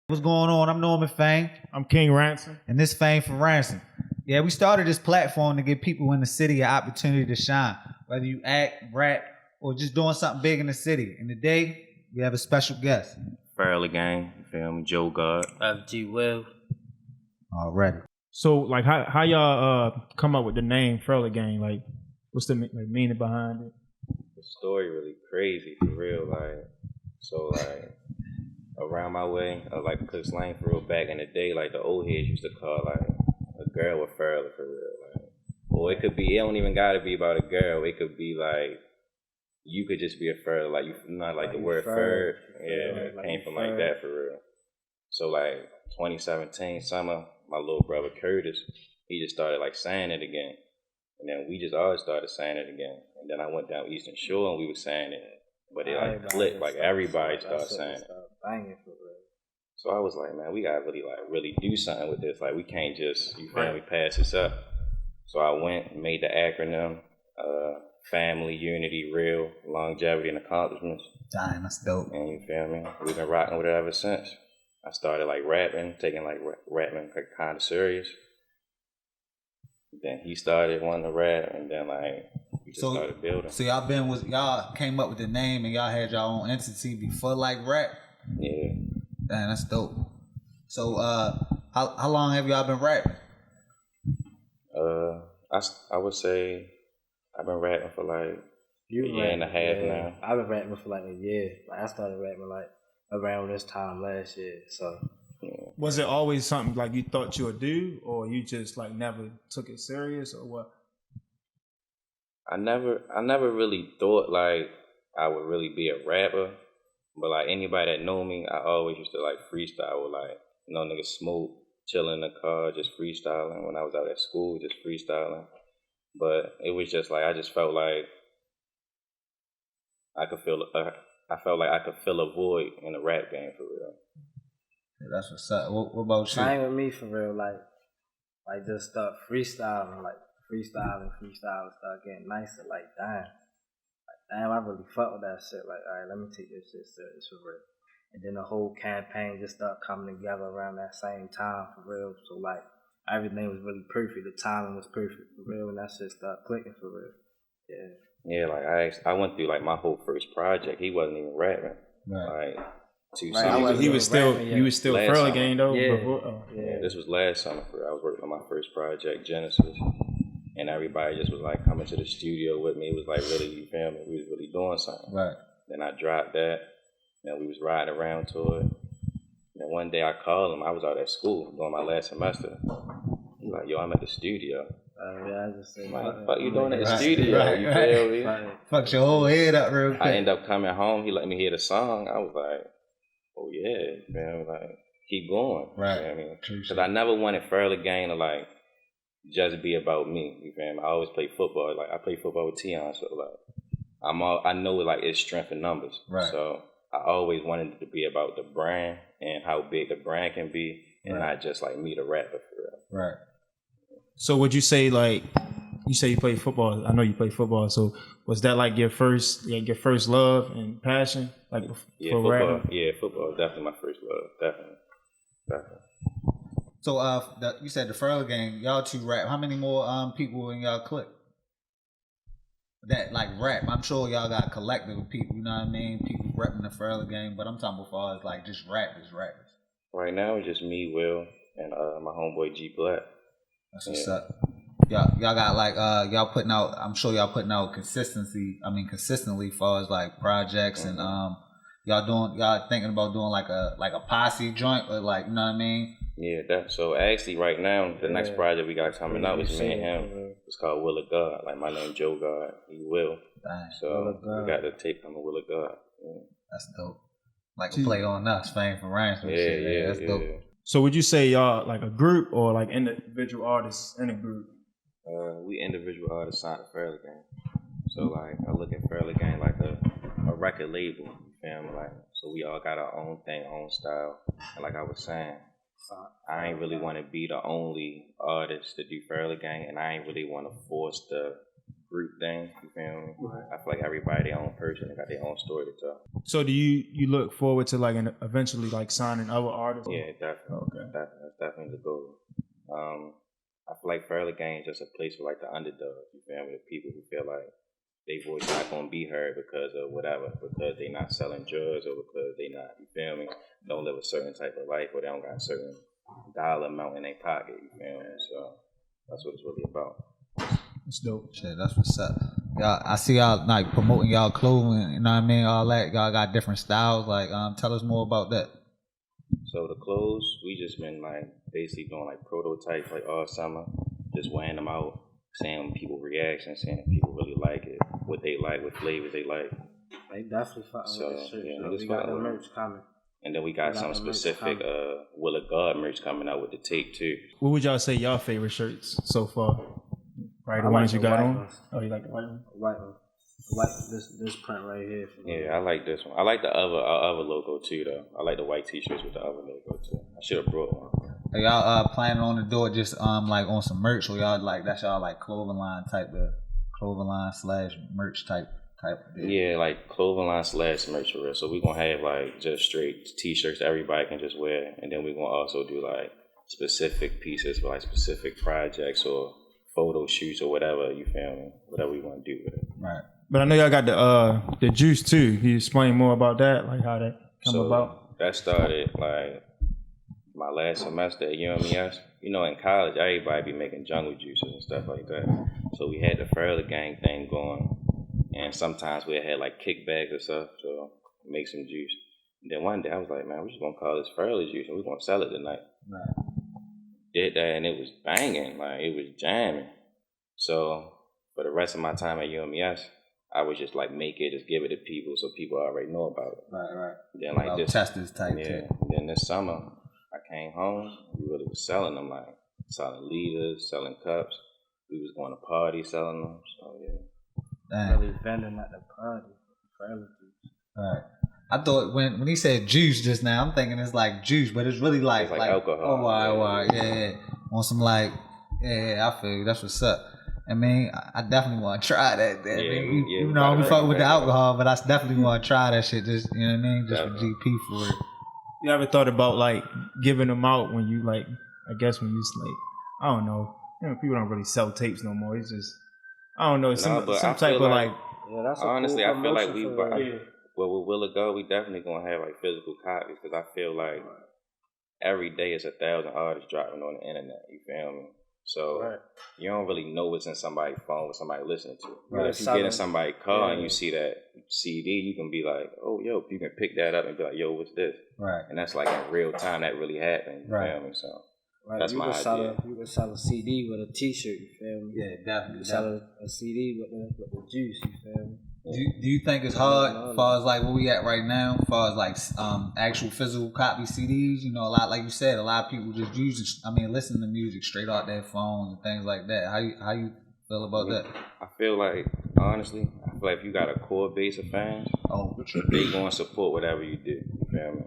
What's going on? I'm Norman Fang, I'm King Ransom. and this Fang for Ransom. Yeah, we started this platform to give people in the city an opportunity to shine, whether you act, rap, or just doing something big in the city. And today, we have a special guest. Furla Gang, you feel me? JoGod. FG Will. Already. So, like, how y'all come up with the name Furla Gang? Like, what's the meaning behind it? The story really crazy for real. Around my way, like Cook Slang for real, back in the day, like the old heads used to call like a girl with Furla for real. Like, or it could be, it don't even gotta be about a girl. It could be like you could just be a Furla, like you not like the word fur. Yeah, it came from like that for real. So like 2017 summer, my little brother Curtis, he just started like saying it again. And then we just always started saying it again. And then I went down Eastern Shore and we were saying it. But it like clicked, like everybody started saying it. So I was like, man, we gotta really do something with this. Like we can't just, you feel me, pass this up. So I went and made the acronym, family, unity, real, longevity, and accomplishments. Damn, that's dope. And you feel me? We've been rocking with it ever since. I started like rapping, taking like rapping like kind of serious. Then he started wanting to rap, and then like we just started building. So y'all came up with the name, and y'all had y'all own entity before like rap. Yeah. Damn, that's dope. So how long have y'all been rapping? I would say I've been rapping for like a year and a half now. I've been rapping for like a year. Like I started rapping like around this time last year. So Was it always something like you thought you would do, or you just like never took it serious, or what? I never really thought like I would really be a rapper, but like anybody that know me, I always used to like freestyle with like, you know, niggas smoke, chilling in the car, just freestyling. When I was out at school, just freestyling. But it was just like I just felt like I felt like I could fill a void in the rap game for real. Yeah, that's what's up. What about you? same with me for real. Like just start freestyling, start getting nicer. Like damn, I really fuck with that shit. Like, all right, let me take this shit serious for real. And then the whole campaign just started coming together around that same time for real. So like everything was really perfect. The timing was perfect for real, and that shit started clicking for real. Yeah. Yeah, like I went through like my whole first project. He wasn't even rapping. Right. Like two Right, summers. He was still Last Furla summer. Gang though. Yeah. Before, Yeah, this was last summer. I was working on my first project, Genesis, and everybody just was like coming to the studio with me. It was like really, you feel me? We was really doing something. Right. Then I dropped that. Then we was riding around to it. Then one day I called him. I was out at school doing my last semester. He's like, yo, I'm at the studio. Yeah, I just said, Like, fuck you doing at the Right, studio? right, You right. feel me? Fuck your whole head up real quick. I ended up coming home. He let me hear the song. I was like, oh yeah, you feel me? Like, keep going. Right. You know what I mean? True Because shit. I never wanted Furla Gang to like just be about me. You feel me? I always play football. Like I play football with Tion, so like I know like it's strength in numbers. Right. So I always wanted it to be about the brand and how big the brand can be, and Right. not just like me, the rapper for real. Right. So would you say like you say you play football? I know you play football. So was that like your first love and passion, like Yeah, for football. rapping? Yeah, football is definitely my first love. Definitely. So you said the Furla Gang, y'all two rap. How many more people in y'all clique that like rap? I'm sure y'all got a collective of people, you know what I mean? People repping the Furla Gang, but I'm talking about far as like just rappers. Right now it's just me, Will, and my homeboy G Black. That's what's up. Y'all got like y'all putting out, I'm sure y'all putting out consistently far as like projects and y'all thinking about doing like a posse joint or like, you know what I mean? Yeah, so actually right now the next project we got coming up is me and him. It's called Will of God. Like my name JoGod, he Will. Dang. So we got the tape coming Will of God. Yeah. That's dope. Like a play on us, Fame for Ransom. Yeah, That's dope. So would you say y'all like a group or like individual artists in a group? We individual artists signed to Furla Gang. So like I look at Furla Gang like a record label, you feel me? Like so we all got our own thing, own style. And like I was saying, I ain't really want to be the only artist to do Furla Gang, and I ain't really want to force the group thing. You feel me? Right. I feel like everybody their own person. They got their own story to tell. So do you look forward to like eventually like signing other artists? Yeah, definitely. Okay. That's definitely the goal. I feel like Furla Gang is just a place for like the underdogs. You feel me? The people who feel like their voice not gonna be heard because of whatever, because they not selling drugs or because they not, you feel me, don't live a certain type of life or they don't got a certain dollar amount in their pocket. You feel me? So that's what it's really about. That's dope. Shit, that's what's up. Y'all, I see y'all like promoting y'all clothing, you know what I mean? All that. Y'all got different styles. Like, tell us more about that. So the clothes, we just been like basically doing like prototypes like all summer, just wearing them out, seeing people reactions, seeing if people really like it, what they like, what flavors they like. They definitely fucking with the shit. Yeah, We got the merch coming. And then we got some specific JoGod merch coming out with the tape too. What would y'all say y'all favorite shirts so far? Right, the I ones like you the got white on? ones. Oh, you like the white one? White one. White, this print right here. Yeah, I like this one. I like the other logo too though. I like the white t-shirts with the other logo too. I should have brought one. Are y'all planning on to do it just like on some merch, or y'all like that's y'all like clothing line / merch type of deal? Yeah, like clothing line / merch for real. So we're gonna have like just straight t-shirts everybody can just wear, and then we're gonna also do like specific pieces for like specific projects or photo shoots or whatever, you feel me? Whatever we want to do with it. Right. But I know y'all got the juice too. Can you explain more about that? Like how that come about? That started like my last semester at UMES. You know, in college, everybody be making jungle juices and stuff like that. So we had the Furla Gang thing going, and sometimes we had like kickbacks or stuff, so make some juice. And then one day I was like, man, we're just gonna call this Furla juice and we're gonna sell it tonight. Right. Did that and it was banging, like it was jamming. So for the rest of my time at UMES, I would just like make it, just give it to people so people already know about it. Right. Then like this testers type yeah. too. Then this summer I came home, we really was selling them, like selling liters, selling cups. We was going to parties selling them. So yeah. Dang. Really vending at the party. Right. I thought when he said juice just now, I'm thinking it's like juice, but it's really like alcohol. Oh, wow. Yeah. On some like, yeah, I feel you. That's what's up. I mean, I definitely want to try that. Yeah, you know, we fuck with the alcohol, but I definitely want to try that shit. Just, you know what I mean? Just for GP for it. You ever thought about like giving them out when you like, I guess when you like, I don't know, you know, people don't really sell tapes no more. It's just, I don't know, some type of like. Yeah, that's honestly, cool I feel like we, yeah. well, with JoGod, we definitely gonna have like physical copies because I feel like every day it's 1,000 artists dropping on the internet. You feel me? So you don't really know what's in somebody's phone, what somebody listening to. But if you get in somebody's car and you see that CD, you can be like, oh, yo, you can pick that up and be like, yo, what's this? Right. And that's like in real time that really happened. You feel me? So that's my idea. You can sell a CD with a T-shirt. You feel me? Yeah, definitely. You can sell a CD with the juice. You feel me? Do you think it's hard as far as like where we at right now, as far as like actual physical copy CDs? You know, a lot, like you said, a lot of people just listen to music straight out their phones and things like that. How you feel about that? I feel like, honestly, if you got a core base of fans, they gonna support whatever you do. You feel me?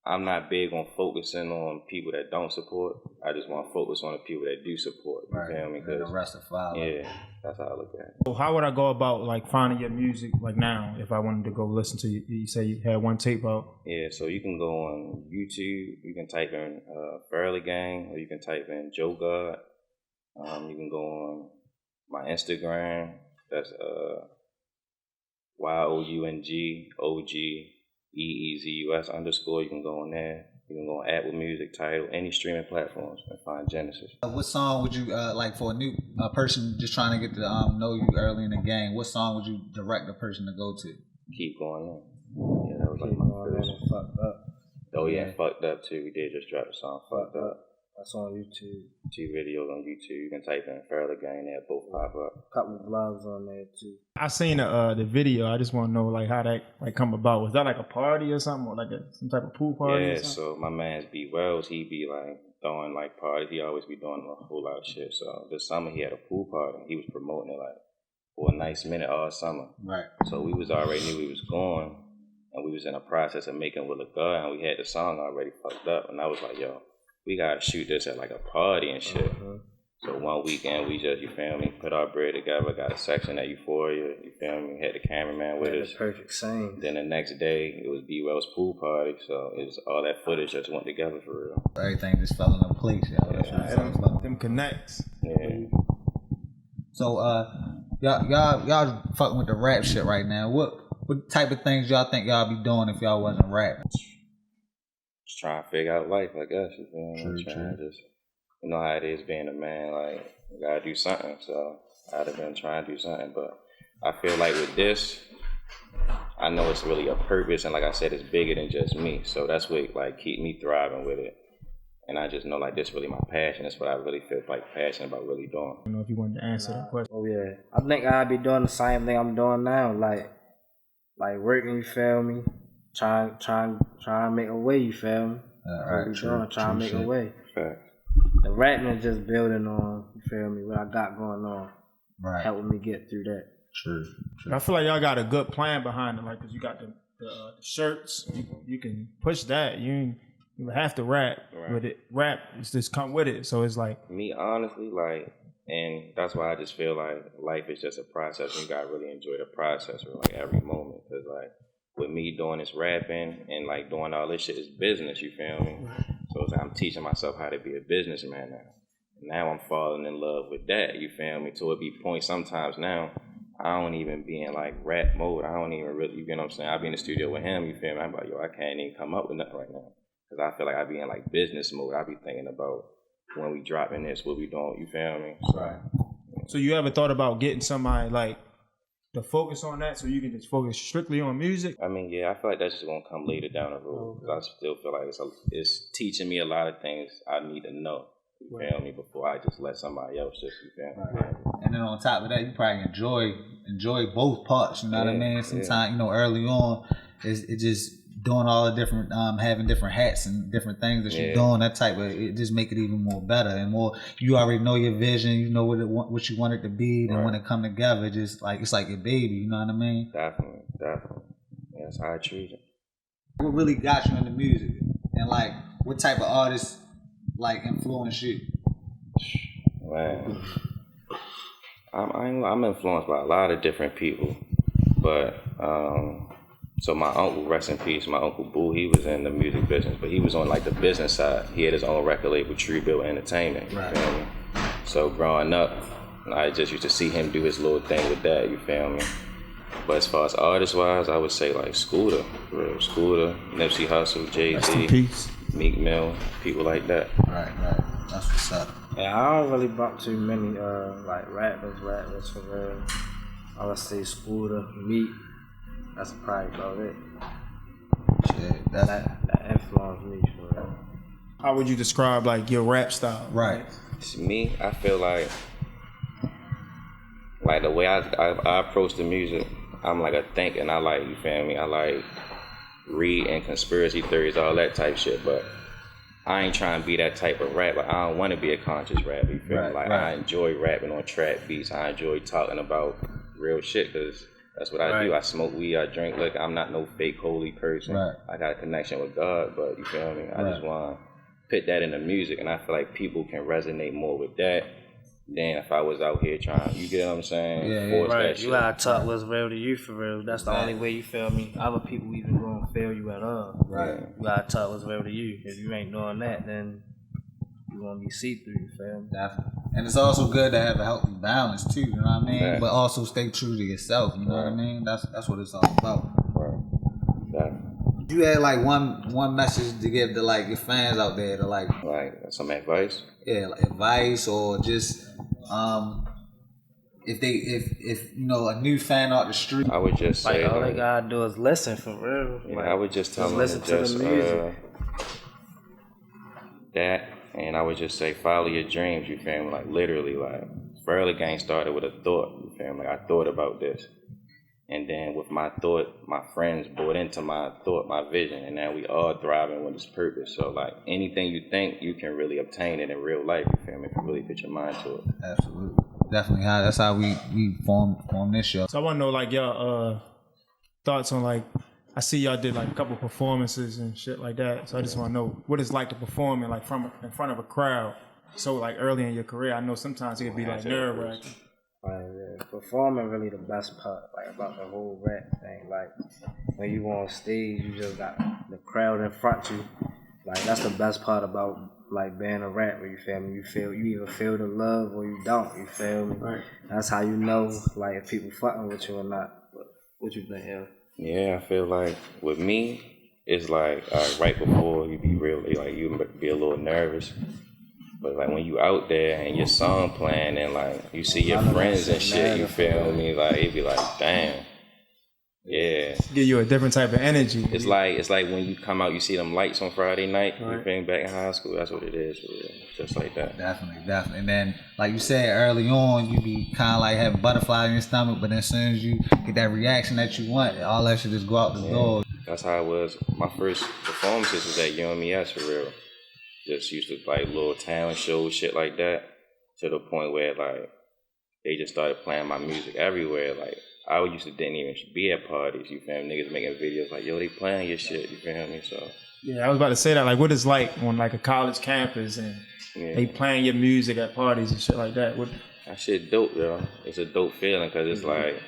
I'm not big on focusing on people that don't support. I just want to focus on the people that do support. You feel me? And the rest of follow. Yeah, that's how I look at it. So how would I go about like finding your music like now if I wanted to go listen to you? You say you had one tape out. Yeah, so you can go on YouTube. You can type in Furla Gang, or you can type in JoGod. You can go on my Instagram. That's YOUNGOGEEZUS_. You can go on there. You can go on Apple Music, Tidal, any streaming platforms, and find Genesis. What song would you like for a new person just trying to get to know you early in the game? What song would you direct a person to go to? Keep Going On. Yeah, that was like my first. Fucked Up. Oh yeah, Fucked Up too. We did just drop the song Fucked Up. That's on YouTube. 2 videos on YouTube. You can type in Furla Gang, they'll both pop up. Couple of vlogs on there too. I seen the video. I just want to know like how that like come about. Was that like a party or something, or like some type of pool party? Yeah, so my man's B Wells, he be like throwing like parties. He always be doing a whole lot of shit. So this summer he had a pool party. He was promoting it like for a nice minute all summer. Right. So we was already knew we was going, and we was in the process of making with JoGod, and we had the song already fucked up. And I was like, yo, we gotta shoot this at like a party and shit. So one weekend we just, you feel me, put our bread together, got a section at Euphoria, you feel me, had the cameraman with us. The perfect scene. Then the next day it was B-Well's pool party, so it was all that footage just went together for real. Everything just fell into place, yo. That's what it's all about. Them connects. Yeah. So y'all fucking with the rap shit right now. What type of things y'all think y'all be doing if y'all wasn't rapping? Just trying to figure out life, I guess, you feel me? Trying to just, you know how it is being a man, like, you gotta do something, so I'd have been trying to do something, but I feel like with this, I know it's really a purpose, and like I said, it's bigger than just me, so that's what, like, keep me thriving with it, and I just know, like, this really my passion, that's what I really feel, like, passionate about really doing. I don't know if you wanted to answer that question. Oh yeah, I think I'd be doing the same thing I'm doing now, like working, you feel me? Trying to make a way, you feel me? Trying to make a way. Fact. The rapping is just building on, you feel me, what I got going on. Right. Helping me get through that. True. I feel like y'all got a good plan behind it, like, cause you got the shirts. You can push that. You have to rap with it. Rap is just come with it. So it's like me, honestly, like, and that's why I just feel like life is just a process, and you gotta really enjoy the process for like every moment. Cause like with me doing this rapping and like doing all this shit is business. You feel me? So it's like I'm teaching myself how to be a businessman now. Now I'm falling in love with that. You feel me? To it be points sometimes now. I don't even be in like rap mode. I don't even really, you know what I'm saying? I be in the studio with him, you feel me? I'm like, yo, I can't even come up with nothing right now. Cause I feel like I be in like business mode. I be thinking about when we dropping this, what we doing, you feel me? Right. So you ever thought about getting somebody like to focus on that so you can just focus strictly on music? I mean, yeah, I feel like that's just gonna come later down the road. Cause I still feel like it's teaching me a lot of things I need to know. You feel me? Before I just let somebody else just, you feel me? Right. And then on top of that, you probably enjoy both parts. You know what I mean? Sometimes, you know, early on, it just doing all the different, having different hats and different things that you're doing. That type of it just make it even more better and more. You already know your vision. You know what you want it to be. Then when it come together, just like it's like your baby. You know what I mean? Definitely. Yeah, that's how I treat it. What really got you into music, and like what type of artists like influence you? Man, I'm influenced by a lot of different people, but so my uncle, rest in peace, my Uncle Boo, he was in the music business, but he was on like the business side. He had his own record label, Treebill Entertainment. You feel me? So growing up, I just used to see him do his little thing with that. You feel me? But as far as artist wise, I would say like Scooter, Nipsey Hussle, Jay-Z, Meek Mill, people like that. Right. That's what's up. Yeah, I don't really bump too many like rappers for real. I would say Scooter, Meek. That's probably about it. Shit, that influenced me for real. How would you describe like your rap style? Right. To me, I feel like the way I approach the music, I'm like a thinker, and I like, you feel me? I like reading conspiracy theories, all that type shit, but I ain't trying to be that type of rapper. I don't want to be a conscious rapper, you feel me? Like, I enjoy rapping on trap beats. I enjoy talking about real shit, because that's what I do. I smoke weed, I drink liquor. I'm not no fake holy person. I got a connection with God, but you feel me? I just want to put that in the music, and I feel like people can resonate more with that than if I was out here trying, you get what I'm saying? Force that shit. You gotta talk what's real to you for real. That's the only way, you feel me? Other people even gonna feel you at all. You gotta talk what's real to you. If you ain't doing that, then you gonna be see-through, you feel me? Definitely. And it's also good to have a healthy balance too, you know what I mean? But also stay true to yourself, you know what I mean? That's what it's all about. You had like one message to give to like your fans out there to like some advice? Yeah, like advice, or just if you know a new fan out the street. I would just say all they gotta do is listen for real. Yeah, I would just tell them listen to the music. That, and I would just say follow your dreams, you feel me? Like literally, like Furla Gang started with a thought, you feel me? Like I thought about this. And then with my thought, my friends bought into my thought, my vision, and now we all thriving with this purpose. So like anything you think, you can really obtain it in real life, you feel me? If you really put your mind to it. Absolutely. Definitely. That's how we form this show. So I want to know like y'all thoughts on like, I see y'all did like a couple performances and shit like that. So I just want to know what it's like to perform in front of a crowd. so like early in your career, I know sometimes it could be like nerve wracking. Like, yeah, performing really the best part, like about the whole rap thing. Like when you on stage, you just got the crowd in front of you. Like that's the best part about like being a rapper. You feel me? You either feel the love or you don't. You feel me? Right. That's how you know like if people fucking with you or not. What you think, El? Yeah, I feel like with me, it's like right before you be really like you be a little nervous. But like when you out there and your song playing and like you see your friends and shit, you feel me? Like it be like, damn, yeah. Give you a different type of energy. It's like when you come out, you see them lights on Friday night. Right. You feel me? Back in high school, that's what it is. For real. Just like that. Definitely. And then, like you said early on, you be kind of like having butterflies in your stomach, but then as soon as you get that reaction that you want, all that shit just go out the door. That's how it was. My first performances was at UMES for real. Just used to like little talent shows, shit like that, to the point where like they just started playing my music everywhere. Like I used to didn't even be at parties. You feel me? Niggas making videos like, yo, they playing your shit. You feel me? So yeah, I was about to say that. Like, what it's like on like a college campus and they playing your music at parties and shit like that. That shit dope, yo. It's a dope feeling because it's like,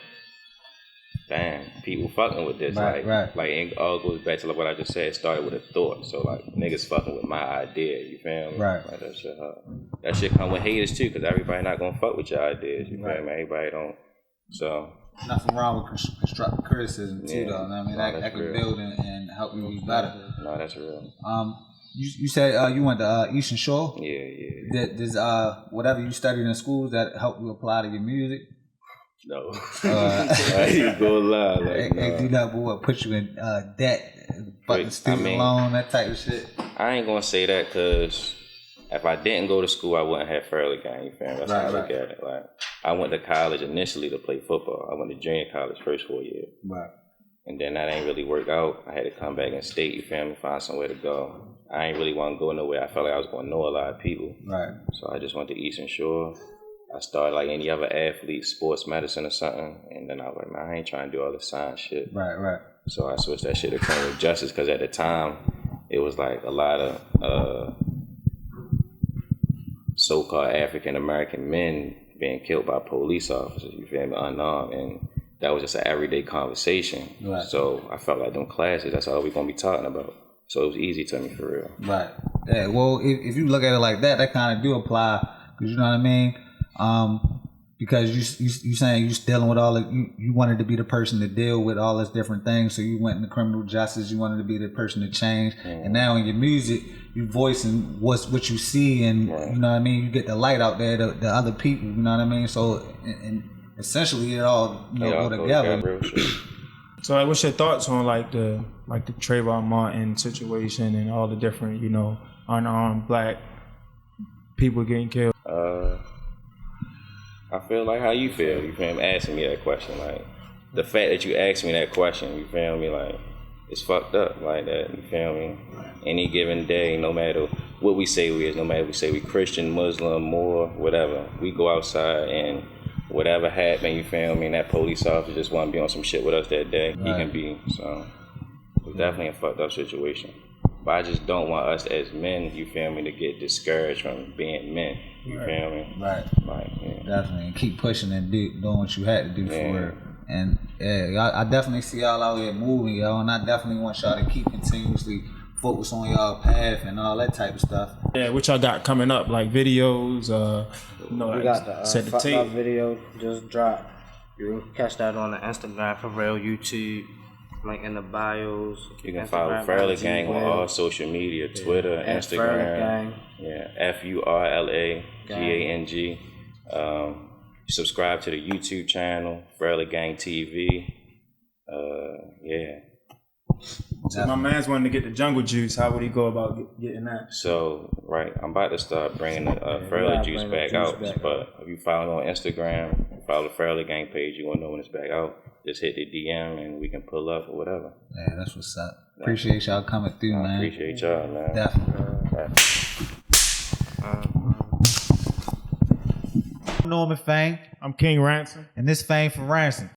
damn, people fucking with this. Like it all goes back to like what I just said. It started with a thought. So like niggas fucking with my idea. You feel me? Right. Like that shit come with haters too, because everybody not gonna fuck with your ideas. You feel me? Everybody don't. So nothing wrong with constructive criticism too, though. I mean, that can build and help you be better. No, that's real. You said you went to Eastern Shore. Yeah. Does whatever you studied in schools that help you apply to your music? No. I ain't gonna lie. Like, they do that, but what put you in debt, fucking student loan, that type of shit. I ain't gonna say that because if I didn't go to school, I wouldn't have Furla Gang. You feel me? That's how I look at it. Like I went to college initially to play football. I went to junior college first 4 years. Right. And then that ain't really work out. I had to come back in state, you feel me, find somewhere to go. I ain't really want to go nowhere. I felt like I was going to know a lot of people. Right. So I just went to Eastern Shore. I started like any other athlete, sports medicine or something. And then I was like, man, I ain't trying to do all the science shit. Right. So I switched that shit to criminal justice because at the time, it was like a lot of so-called African-American men being killed by police officers, you feel me, unarmed. And that was just an everyday conversation. Right. So I felt like them classes, that's all we're going to be talking about. So it was easy to me for real. Right. Yeah, well, if you look at it like that kind of do apply. Because you know what I mean? Because you saying you dealing with all the, you wanted to be the person to deal with all those different things. So you went into criminal justice. You wanted to be the person to change. And now in your music, you voicing what you see. And you know what I mean? You get the light out there to other people. You know what I mean? So and essentially it all go together. So like, what's your thoughts on like the Trayvon Martin situation and all the different, unarmed black people getting killed? I feel like how you feel. You feel me? Asking me that question, like the fact that you asked me that question. You feel me? Like it's fucked up like that. You feel me? Any given day, no matter what we say we is, no matter if we say we Christian, Muslim, Moor, whatever, we go outside and whatever happened, you feel me, and that police officer just want to be on some shit with us that day, he can be. So it's definitely a fucked up situation. But I just don't want us as men, you feel me, to get discouraged from being men. You feel me? Right. Like, yeah. Definitely. And keep pushing and doing what you had to do for real. And I definitely see y'all out here moving, y'all, and I definitely want y'all to keep continuously focus on y'all path and all that type of stuff. Yeah, what y'all got coming up, like videos, we got the Fucked Up video just dropped. You can catch that on the Instagram for real, YouTube, link in the bios. You can follow Furla Gang on all social media, Twitter, Instagram. Furla Gang. Yeah, Furla Gang. Subscribe to the YouTube channel, Furla Gang TV. Yeah. So my man's wanting to get the jungle juice. How would he go about getting that? So, I'm about to start bringing the Furla juice back out. But if you follow on Instagram, follow the Furla Gang page, you won't know when it's back out. Just hit the DM and we can pull up or whatever. Yeah, that's what's up. Appreciate y'all coming through, man. Appreciate y'all, man. Definitely. I'm Norman Fang. I'm King Ransom. And this Fang for Ransom.